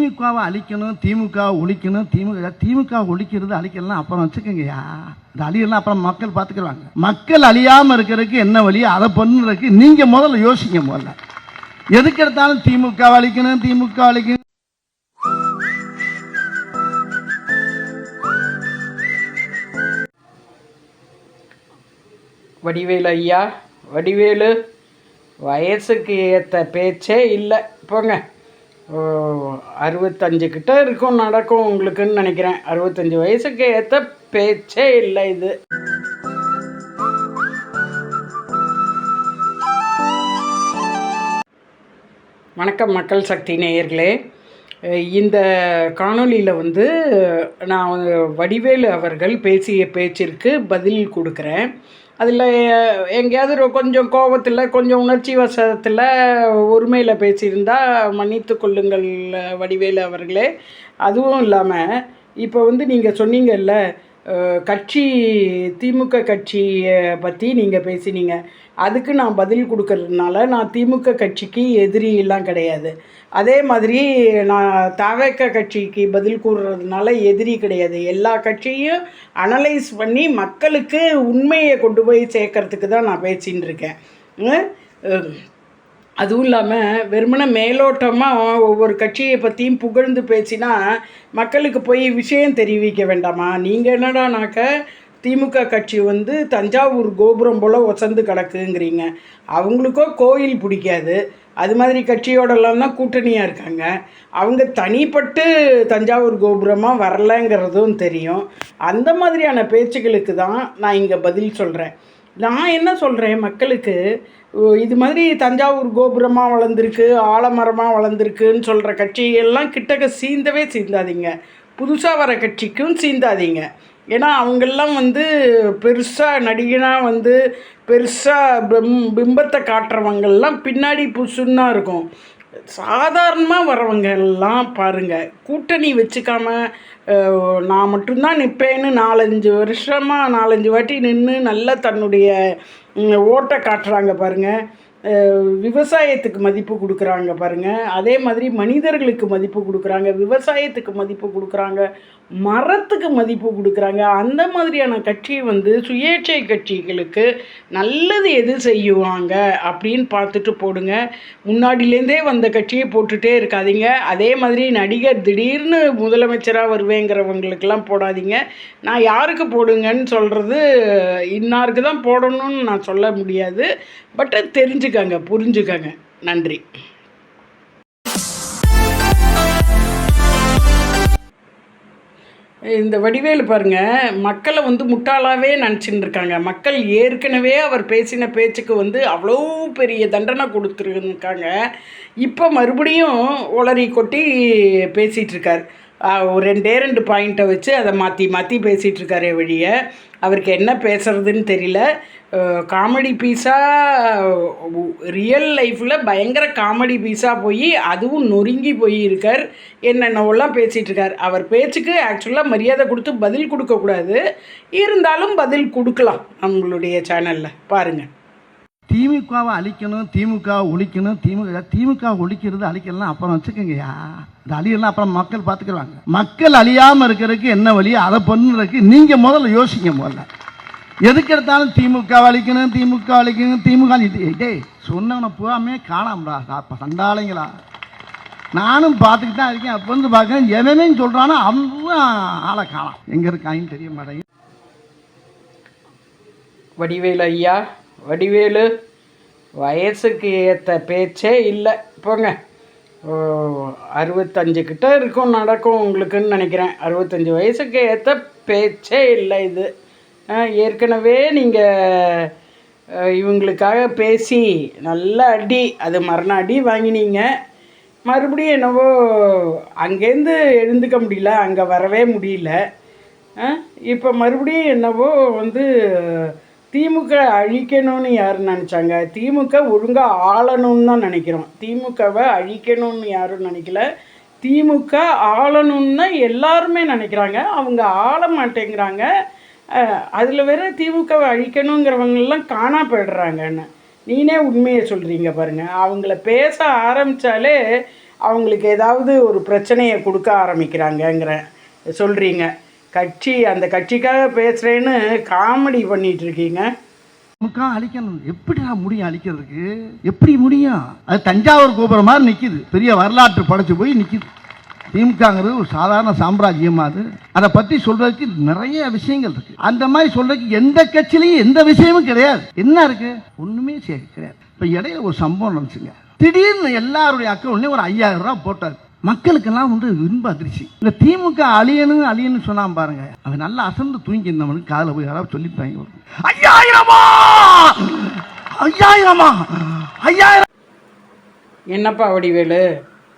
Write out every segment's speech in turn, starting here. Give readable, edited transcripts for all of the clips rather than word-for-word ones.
திமுகவை அழிக்கணும், திமுக ஒழிக்கணும், திமுக ஒழிக்கிறது அழிக்கலாம் அப்புறம் வச்சுக்கோங்கய்யா. இந்த அழியெல்லாம் அப்புறம் மக்கள் பார்த்துக்கிறாங்க. மக்கள் அழியாமல் இருக்கிறதுக்கு என்ன வழியோ அதை பண்ணுறதுக்கு நீங்கள் முதல்ல யோசிங்க. முதல்ல எதுக்கு எடுத்தாலும் திமுக அழிக்கணும், திமுக அழிக்கணும். வடிவேலு ஐயா, வடிவேலு வயசுக்கு ஏற்ற பேச்சே இல்லை. போங்க, 65 கிட்ட இருக்கும் நடக்கும் உங்களுக்குன்னு நினைக்கிறேன். 65 வயசுக்கு ஏற்ற பேச்சே இல்லை இது. வணக்கம் மக்கள் சக்தி நேயர்களே. இந்த காணொலியில் நான் வடிவேலு அவர்கள் பேசிய பேச்சிற்கு பதில் கொடுக்குறேன். அதில் எங்கேயாவது கொஞ்சம் கோபத்தில், கொஞ்சம் உணர்ச்சி வசத்தில், ஒருமையில் பேசியிருந்தால் மன்னித்து கொள்ளுங்கள் வடிவேலு அவர்களே. அதுவும் இல்லாமல் இப்போ நீங்கள் சொன்னீங்கல்ல, கட்சி திமுக கட்சியை பற்றி நீங்கள் பேசினீங்க. அதுக்கு நான் பதில் கொடுக்கறதுனால நான் திமுக கட்சிக்கு எதிரியெல்லாம் கிடையாது. அதே மாதிரி நான் தவேக கட்சிக்கு பதில் கூறுறதுனால எதிரி கிடையாது. எல்லா கட்சியும் அனலைஸ் பண்ணி மக்களுக்கு உண்மையை கொண்டு போய் சேர்க்கறதுக்கு தான் நான் பேசின்னு இருக்கேன். அதுவும் இல்லாமல் வெறுமனே மேலோட்டமாக ஒவ்வொரு கட்சியை பற்றியும் புகழ்ந்து பேசினா மக்களுக்கு போய் விஷயம் தெரிவிக்க வேண்டாமா? நீங்கள் என்னடானாக்க திமுக கட்சி தஞ்சாவூர் கோபுரம் போல் ஒசந்து கிடக்குங்கிறீங்க. அவங்களுக்கோ கோயில் பிடிக்காது. அது மாதிரி கட்சியோடலாம் தான் கூட்டணியாக இருக்காங்க. அவங்க தனிப்பட்டு தஞ்சாவூர் கோபுரமாக வரலைங்கிறதும் தெரியும். அந்த மாதிரியான பேச்சுகளுக்கு தான் நான் இங்கே பதில் சொல்கிறேன். நான் என்ன சொல்கிறேன், மக்களுக்கு இது மாதிரி தஞ்சாவூர் கோபுரமாக வளர்ந்துருக்கு, ஆலமரமாக வளர்ந்துருக்குன்னு சொல்கிற கட்சியெல்லாம் கிட்டக்க சீந்தவே சீந்தாதீங்க. புதுசாக வர கட்சிக்கும் சீந்தாதீங்க. ஏன்னா அவங்கெல்லாம் பெருசாக நடிகனாக பெருசாக பிம்பத்தை காட்டுறவங்கெல்லாம் பின்னாடி புதுசுன்னா இருக்கும். சாதாரணமாக வரவங்க எல்லாம் பாருங்கள், கூட்டணி வச்சுக்காமல் நான் மட்டும்தான் நிற்பேன்னு 4-5 வருஷமாக 4-5 வாட்டி நின்று நல்லா தன்னுடைய ஓட்டை காட்டுறாங்க பாருங்கள். விவசாயத்துக்கு மதிப்பு கொடுக்குறாங்க பாருங்கள். அதே மாதிரி மனிதர்களுக்கு மதிப்பு கொடுக்குறாங்க, விவசாயத்துக்கு மதிப்பு கொடுக்குறாங்க, மரத்துக்கு மதிப்பு கொடுக்குறாங்க. அந்த மாதிரியான கட்சி சுயேட்சை கட்சிகளுக்கு நல்லது எது செய்வாங்க அப்படின்னு பார்த்துட்டு போடுங்க. முன்னாடியிலேருந்தே வந்த கட்சியை போட்டுகிட்டே இருக்காதீங்க. அதே மாதிரி நடிகர் திடீர்னு முதலமைச்சராக வருவேங்கிறவங்களுக்கெல்லாம் போடாதீங்க. நான் யாருக்கு போடுங்கன்னு சொல்கிறது, இன்னாருக்கு தான் போடணும்னு நான் சொல்ல முடியாது. பட் தெரிஞ்சுக்கங்க, புரிஞ்சுக்கங்க. நன்றி. இந்த வடிவேலு பாருங்கள், மக்களை முட்டாளாகவே நினச்சின்னு இருக்காங்க. மக்கள் ஏற்கனவே அவர் பேசின பேச்சுக்கு அவ்வளோ பெரிய தண்டனை கொடுத்துருக்காங்க. இப்போ மறுபடியும் உளறி கொட்டி பேசிகிட்ருக்கார். ஒரு 2 பாயிண்ட்டை வச்சு அதை மாற்றி மாற்றி பேசிகிட்ருக்காரே வழிய அவருக்கு என்ன பேசுகிறதுன்னு தெரியல. காமெடி பீஸாக ரியல் லைஃப்பில் பயங்கர காமெடி பீஸாக போய் அதுவும் நொறுங்கி போய் இருக்கார். என்னென்னவெல்லாம் பேசிகிட்ருக்கார். அவர் பேச்சுக்கு ஆக்சுவலாக மரியாதை கொடுத்து பதில் கொடுக்கக்கூடாது. இருந்தாலும் பதில் கொடுக்கலாம் நம்மளுடைய சேனலில் பாருங்கள். திமுகவை அழிக்கணும், திமுக ஒழிக்கணும், திமுக ஒழிக்கிறது அழிக்கலாம் அப்புறம் வச்சுக்கோங்கய்யா. இந்த அழியெல்லாம் அப்புறம் மக்கள் பார்த்துக்கிறாங்க. மக்கள் அழியாமல் இருக்கிறதுக்கு என்ன வழியோ அதை பண்ணுறதுக்கு நீங்கள் முதல்ல யோசிங்க. முதல்ல எதுக்கு எடுத்தாலும் திமுக அழிக்கணும், திமுக அழிக்கணும், திமுக இதே சொன்னவனை பூராமே காணாமடா அப்போ சண்டாளைங்களா. நானும் பார்த்துக்கிட்டு தான் இருக்கேன். அப்போ பார்க்குறேன், எவனே சொல்கிறானோ அவன் ஆளை காணாம். எங்கே இருக்காங்கன்னு தெரிய மாட்டேங்க. வடிவேலு ஐயா, வடிவேலு வயசுக்கு ஏற்ற பேச்சே இல்லை. போங்க, 65 கிட்ட இருக்கும் நடக்கும் உங்களுக்குன்னு நினைக்கிறேன். 65 வயசுக்கு ஏற்ற பேச்சே இல்லை இது. ஏற்கனவே நீங்கள் இவங்களுக்காக பேசி நல்ல அடி, அது மரண அடி வாங்கினீங்க. மறுபடியும் என்னவோ அங்கேருந்து எழுந்துக்க முடியல, அங்கே வரவே முடியல. இப்போ மறுபடியும் என்னவோ திமுக அழிக்கணும்னு யார் நினச்சாங்க? திமுக ஒழுங்காக ஆளணும்னு தான் நினைக்கிறோம். திமுகவை அழிக்கணும்னு யாரும் நினைக்கல. திமுக ஆளணும்னு தான் எல்லாருமே நினைக்கிறாங்க. அவங்க ஆள மாட்டேங்கிறாங்க. அதில் வேற திமுகவை அழிக்கணுங்கிறவங்கெல்லாம் காணா போயிடுறாங்கன்னு நீனே உண்மையை சொல்கிறீங்க பாருங்கள். அவங்கள பேச ஆரம்பித்தாலே அவங்களுக்கு ஏதாவது ஒரு பிரச்சனையை கொடுக்க ஆரம்பிக்கிறாங்கங்கிற சொல்கிறீங்க. அந்த கட்சிக்காக பேசுகிறேன்னு காமெடி பண்ணிகிட்டு இருக்கீங்க. திமுக அழிக்கணும், எப்படி முடியும்? அழிக்கிறதுக்கு எப்படி முடியும்? அது தஞ்சாவூர் கோபுரம் மாதிரி நிற்கிது, பெரிய வரலாற்று படைச்சு போய் நிற்கிது. திமுகங்கிறது ஒரு சாதாரண சாம்ராஜ்யமா? அதை பற்றி சொல்றதுக்கு நிறைய விஷயங்கள் இருக்கு. அந்த மாதிரி சொல்றதுக்கு எந்த கட்சியிலையும் எந்த விஷயமும் கிடையாது. என்ன இருக்கு? ஒண்ணுமே கிடையாது. இப்போ இடையில ஒரு சம்பவம் நடந்துச்சுங்க. திடீர்னு எல்லாருடைய அக்கௌண்ட்லயும் ஒரு 5000 ரூபாய் போட்டார். மக்களுக்கெல்லாம் இன்ப அதிர்ச்சி. இந்த திமுக அழியணும் சொன்னா பாருங்க, அவன் நல்லா அசந்து தூங்கி இருந்தவனுக்கு காதில் போய் யாராவது சொல்லிப்பாங்க, 5000 என்னப்பா வடிவேலு,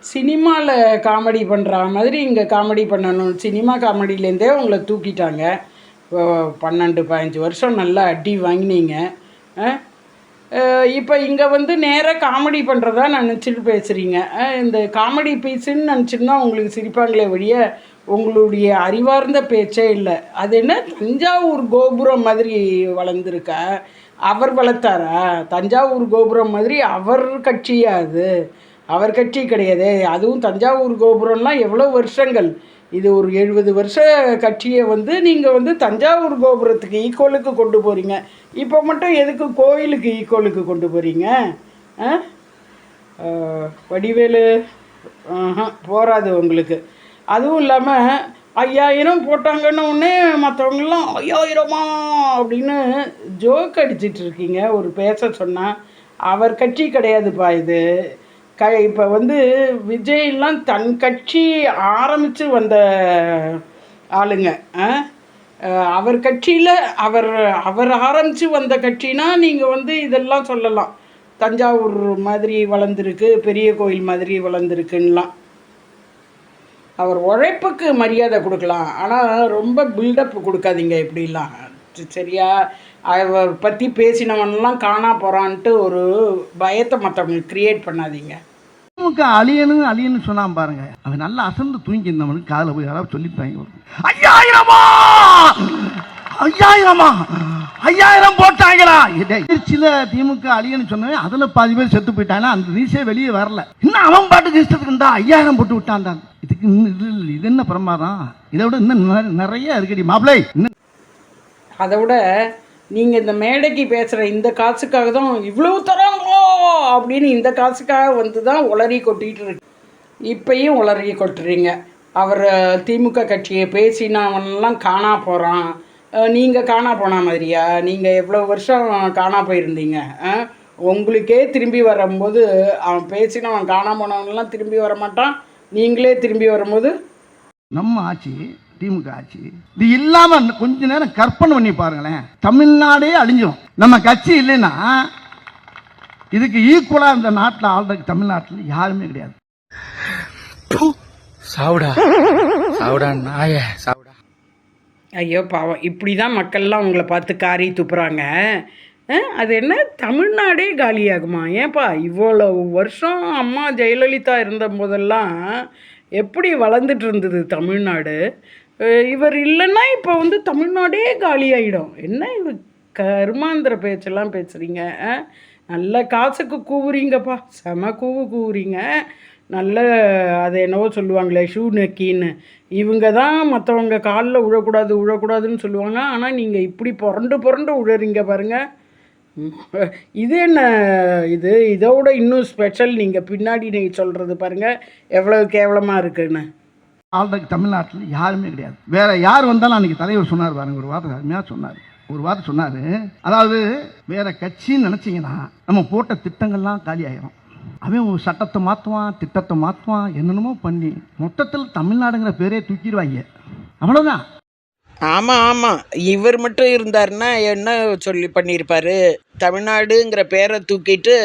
சினிமாவில் காமெடி பண்ணுற மாதிரி இங்கே காமெடி பண்ணணும். சினிமா காமெடியிலேருந்தே உங்களை தூக்கிட்டாங்க. 12-15 வருஷம் நல்லா அடி வாங்கினீங்க. இப்போ இங்கே நேராக காமெடி பண்ணுறதா நினச்சிட்டு பேசுகிறீங்க. இந்த காமெடி பீஸுன்னு நினச்சிருந்தா உங்களுக்கு சிரிப்பாங்களே வழிய உங்களுடைய அறிவார்ந்த பேச்சே இல்லை. அது என்ன தஞ்சாவூர் கோபுரம் மாதிரி வளர்ந்துருக்கா? அவர் வளர்த்தாரா? தஞ்சாவூர் கோபுரம் மாதிரி அவர் கட்சியா? அது அவர் கட்சி கிடையாது. அதுவும் தஞ்சாவூர் கோபுரம்லாம் எவ்வளோ வருஷங்கள், இது ஒரு 70 வருஷ கட்சியை நீங்கள் தஞ்சாவூர் கோபுரத்துக்கு ஈக்குவலுக்கு கொண்டு போகிறீங்க. இப்போ மட்டும் எதுக்கு கோயிலுக்கு ஈக்குவலுக்கு கொண்டு போகிறீங்க? வடிவேலு போராது உங்களுக்கு. அதுவும் இல்லாமல் 5000 போட்டாங்கன்னு ஒன்று மற்றவங்களாம் 5000மா அப்படின்னு ஜோக் அடிச்சிட்டு இருக்கீங்க. ஒரு பேச சொன்னால் அவர் கட்சி கிடையாதுப்பா இது. இப்போ விஜய்லாம் தன் கட்சி ஆரம்பித்து வந்த ஆளுங்க. அவர் கட்சியில் அவர் ஆரம்பித்து வந்த கட்சினா நீங்கள் இதெல்லாம் சொல்லலாம். தஞ்சாவூர் மாதிரி வளர்ந்துருக்கு, பெரிய கோயில் மாதிரி வளர்ந்துருக்குன்னெலாம். அவர் உழைப்புக்கு மரியாதை கொடுக்கலாம், ஆனால் ரொம்ப பில்டப் கொடுக்காதீங்க இப்படிலாம். சரியா? அவர் பற்றி பேசினவன்லாம் காணா போகிறான்ட்டு ஒரு பயத்தை மற்றவங்களுக்கு கிரியேட் பண்ணாதீங்க. திமுக அழியணும் சொன்னா பாருங்க, அவன் நல்லா அசந்து தூங்கி இருந்தவனுக்கு காதில் போய் யாராவது சொல்லிப்பாங்க, 5000 போட்டாங்களா? சில திமுக அழியன்னு சொன்னவன் அதுல பாதி பேர் செத்து போயிட்டானா, அந்த நியூஸே வெளியே வரல. இன்னும் அவன் பாட்டுக்கு இஷ்டத்துக்கு இருந்தா 5000 போட்டு விட்டான். இதுக்கு இது என்ன பிரமாதம்? இதை விட இன்னும் நிறைய இருக்குடி மாப்பிள்ளை. அதை விட நீங்கள் இந்த மேடைக்கு பேசுகிற இந்த காசுக்காக தான் இவ்வளோ தராங்களோ அப்படின்னு இந்த காசுக்காக தான் உளறி கொட்டிகிட்டு இருக்கு. இப்பயும் உளறி கொட்டுறீங்க. அவர் திமுக கட்சியை பேசினவனெல்லாம் காணா போகிறான். நீங்கள் காணா போன மாதிரியா? நீங்கள் எவ்வளோ வருஷம் காணா போயிருந்தீங்க? உங்களுக்கே திரும்பி வரும்போது அவன் பேசினவன் காணா போனவனெல்லாம் திரும்பி வர மாட்டான். நீங்களே திரும்பி வரும்போது நம்ம ஆட்சி, திமுக ஆட்சி, இது இல்லாம கொஞ்ச நேரம் கற்பனை பண்ணி பாருங்களேன், தமிழ்நாடே அழிஞ்சிடும். நம்ம கட்சி இல்லைன்னா இதுக்கு ஈக்குவலா இந்த நாட்டில் ஆள்றதுக்கு தமிழ்நாட்டில் யாருமே கிடையாது. ஐயோ பாவம், இப்படி தான் மக்கள்லாம் உங்களை பார்த்து காரி துப்புறாங்க. அது என்ன தமிழ்நாடே காலியாகுமா? ஏன்பா இவ்வளோ வருஷம் அம்மா ஜெயலலிதா இருந்த போதெல்லாம் எப்படி வளர்ந்துட்டு இருந்தது தமிழ்நாடு? இவர் இல்லைன்னா இப்போ தமிழ்நாடே காலியாகிடும். என்ன இது கருமாந்திர பேச்செல்லாம் பேசுகிறீங்க? நல்ல காசுக்கு கூவுறீங்கப்பா, செம கூவுறீங்க. நல்ல அது என்னவோ சொல்லுவாங்களே ஷூ நெக்கின்னு, இவங்க தான் மற்றவங்க காலில் உழக்கூடாதுன்னு சொல்லுவாங்க. ஆனால் நீங்கள் இப்படி புரண்டு உழறீங்க பாருங்கள். இது என்ன இதோட இன்னும் ஸ்பெஷல். நீங்கள் பின்னாடி நீங்கள் சொல்கிறது பாருங்கள் எவ்வளோ கேவலமாக இருக்குன்னு. ஆள்றதுக்கு தமிழ்நாட்டில் யாருமே கிடையாது. வேற யார் வந்தாலும் அன்றைக்கி தலைவர் சொன்னார் பாருங்க, ஒரு வார்த்தை அருமையாக சொன்னார். அதாவது வேற கட்சின்னு நினச்சிங்கன்னா நம்ம போட்ட திட்டங்கள்லாம் காலி ஆகிடும். அவன் ஒரு சட்டத்தை மாற்றுவான், திட்டத்தை மாற்றுவான், என்னென்னமோ பண்ணி மொத்தத்தில் தமிழ்நாடுங்கிற பேரே தூக்கிடுவாங்க. அவ்வளோதான். ஆமாம், இவர் மட்டும் இருந்தாருன்னா என்ன சொல்லி பண்ணியிருப்பார்? தமிழ்நாடுங்கிற பேரை தூக்கிட்டு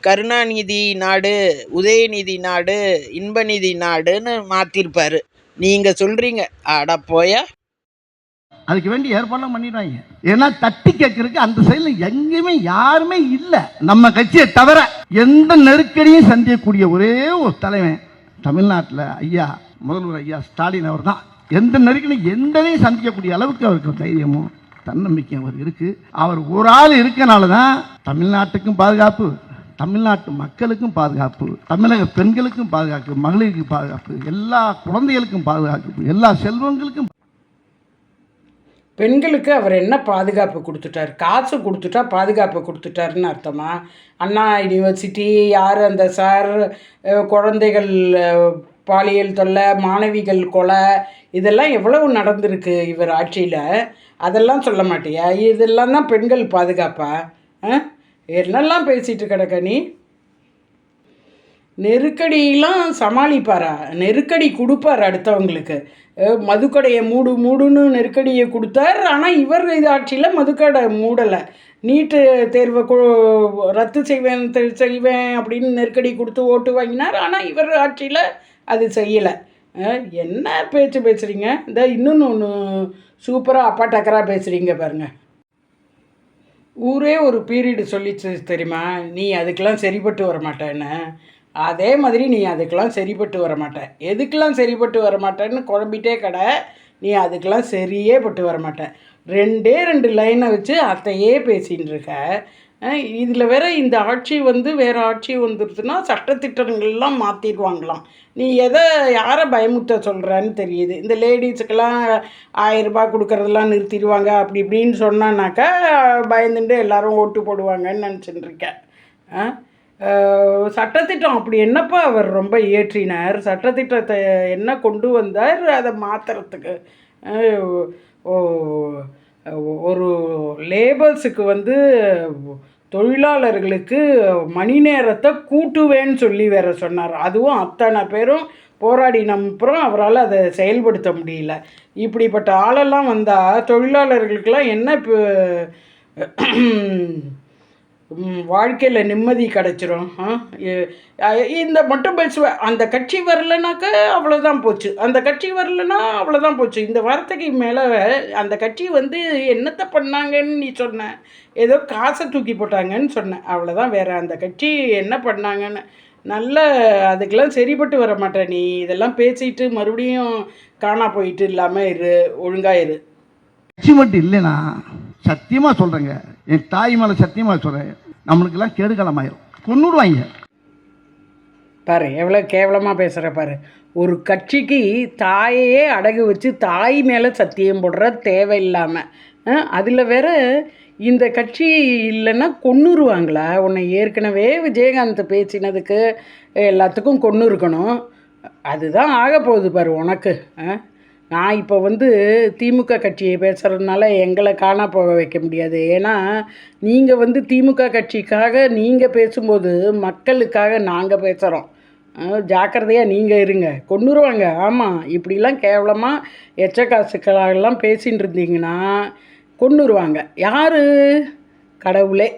கருணாநிதி நாடு, உதயநிதி நாடு, இன்பநிதி நாடுன்னு மாற்றிருப்பார். நீங்கள் சொல்கிறீங்க அட போயா. அதுக்கு வேண்டி ஏற்பாடுலாம் பண்ணிடுவாங்க. ஏன்னா தட்டி கேட்கறதுக்கு அந்த சைடில் எங்கேயுமே யாருமே இல்லை, நம்ம கட்சியை தவிர. எந்த நெருக்கடியும் சந்திக்கக்கூடிய ஒரே ஒரு தலைவன் தமிழ்நாட்டில் முதல்வர் ஐயா ஸ்டாலின் அவர் தான். எந்த நெருக்கடியும் எந்தனையும் சந்திக்கக்கூடிய அளவுக்கு அவருக்கு தைரியமும் தன்னம்பிக்கையும் அவர் இருக்கு. அவர் ஒரு ஆள் இருக்கனால தான் தமிழ்நாட்டுக்கும் பாதுகாப்பு, தமிழ்நாட்டு மக்களுக்கும் பாதுகாப்பு, தமிழக பெண்களுக்கும் பாதுகாப்பு, மகளிருக்கு பாதுகாப்பு, எல்லா குழந்தைகளுக்கும் பாதுகாப்பு, எல்லா செல்வங்களுக்கும். பெண்களுக்கு அவர் என்ன பாதுகாப்பு கொடுத்துட்டார்? காசு கொடுத்துட்டா பாதுகாப்பு கொடுத்துட்டாருன்னு அர்த்தமா? அண்ணா யூனிவர்சிட்டி யார் அந்த சார், குழந்தைகள் பாலியல் தொல்லை, மாணவிகள் கொலை, இதெல்லாம் எவ்வளவு நடந்திருக்கு இவர் ஆட்சியில்? அதெல்லாம் சொல்ல மாட்டியா? இதெல்லாம் தான் பெண்கள் பாதுகாப்பா? என்னெல்லாம் பேசிகிட்டு கிடக்க நீ? நெருக்கடியெலாம் சமாளிப்பாரா? நெருக்கடி கொடுப்பார் அடுத்தவங்களுக்கு. மதுக்கடையை மூடுன்னு நெருக்கடியை கொடுத்தார். ஆனால் இவர் இது ஆட்சியில் மதுக்கடை மூடலை. நீட்டு தேர்வை ரத்து செய்வேன் அப்படின்னு நெருக்கடி கொடுத்து ஓட்டு வாங்கினார். ஆனால் இவர் ஆட்சியில் அது செய்யலை. என்ன பேச்சு பேசுகிறீங்க? இந்த இன்னொன்று ஒன்று சூப்பராக அப்பா டக்கராக பேசுகிறீங்க பாருங்கள். ஊரே ஒரு பீரியடு சொல்லிச்சு தெரியுமா, நீ அதுக்கெல்லாம் சரிப்பட்டு வர மாட்டேன்னு. அதே மாதிரி நீ அதுக்கெல்லாம் சரிப்பட்டு வர மாட்டேன். எதுக்கெல்லாம் சரிப்பட்டு வர மாட்டேன்னு குழம்பிட்டே கடை. நீ அதுக்கெல்லாம் சரியே பட்டு வர மாட்டேன். 2 லைனை வச்சு அத்தையே பேசின்னு இருக்க. இதில் வேற இந்த ஆட்சி வேறு ஆட்சி வந்துடுச்சுன்னா சட்டத்திட்டங்கள்லாம் மாற்றிடுவாங்களாம். நீ யாரை பயமுத்த சொல்கிறன்னு தெரியுது. இந்த லேடிஸுக்கெல்லாம் 1000 ரூபாய் கொடுக்குறதெல்லாம் நிறுத்திடுவாங்க அப்படி இப்படின்னு சொன்னான்னாக்கா பயந்துட்டு எல்லாரும் ஓட்டு போடுவாங்கன்னு நினச்சிட்டு இருக்கேன். சட்டத்திட்டம் அப்படி என்னப்பா அவர் ரொம்ப இயற்றினார்? சட்டத்திட்டத்தை என்ன கொண்டு வந்தார் அதை மாற்றுறதுக்கு? ஒரு லேபர்ஸுக்கு தொழிலாளர்களுக்கு மணி நேரத்தை கூட்டுவேன்னு சொல்லி வேற சொன்னார். அதுவும் அத்தனை பேரும் போராடின அப்புறம் அவரால் அதை செயல்படுத்த முடியல. இப்படிப்பட்ட ஆளெல்லாம் வந்தால் தொழிலாளர்களுக்கெல்லாம் என்ன வாழ்க்கையில் நிம்மதி கிடச்சிரும்? இந்த மட்டும் பேசுவேன். அந்த கட்சி வரலைனாக்கா அவ்வளோதான் போச்சு, அந்த கட்சி வரலைன்னா அவ்வளோதான் போச்சு. இந்த வார்த்தைக்கு மேலே அந்த கட்சி என்னத்தை பண்ணாங்கன்னு நீ சொன்ன? ஏதோ காசை தூக்கி போட்டாங்கன்னு சொன்னேன், அவ்வளோதான். வேறு அந்த கட்சி என்ன பண்ணாங்கன்னு நல்ல அதுக்கெல்லாம் சரிப்பட்டு வர மாட்டேன். நீ இதெல்லாம் பேசிட்டு மறுபடியும் காணா போயிட்டு இல்லாமல் இரு, ஒழுங்காக இரு. கட்சி மட்டும் இல்லைண்ணா, சத்தியமாக சொல்கிறேங்க, என் தாய் மேலே சத்தியமாக சொல்கிறேன், நம்மளுக்கெல்லாம் கேடுகாலமாயிரும், கொன்னுடுவாங்க. பாரு எவ்வளோ கேவலமாக பேசுகிற பாரு. ஒரு கட்சிக்கு தாயையே அடகு வச்சு தாய் மேலே சத்தியம் போடுற தேவையில்லாமல், அதில் வேற இந்த கட்சி இல்லைன்னா கொன்னுருவாங்களா? உன்னை ஏற்கனவே விஜயகாந்த் பேசினதுக்கு எல்லாத்துக்கும் கொன்று இருக்கணும். அதுதான் ஆக போகுது பாரு உனக்கு. நான் இப்போ திமுக கட்சியை பேசுகிறதுனால எங்களை காணா போக வைக்க முடியாது. ஏன்னா நீங்கள் திமுக கட்சிக்காக நீங்கள் பேசும்போது மக்களுக்காக நாங்கள் பேசுகிறோம். ஜாக்கிரதையாக நீங்கள் இருங்க, கொண்டுருவாங்க. ஆமாம், இப்படிலாம் கேவலமாக எச்ச காசுக்களாகலாம் பேசின்னு இருந்தீங்கன்னா கொண்டுருவாங்க. யார்? கடவுளே.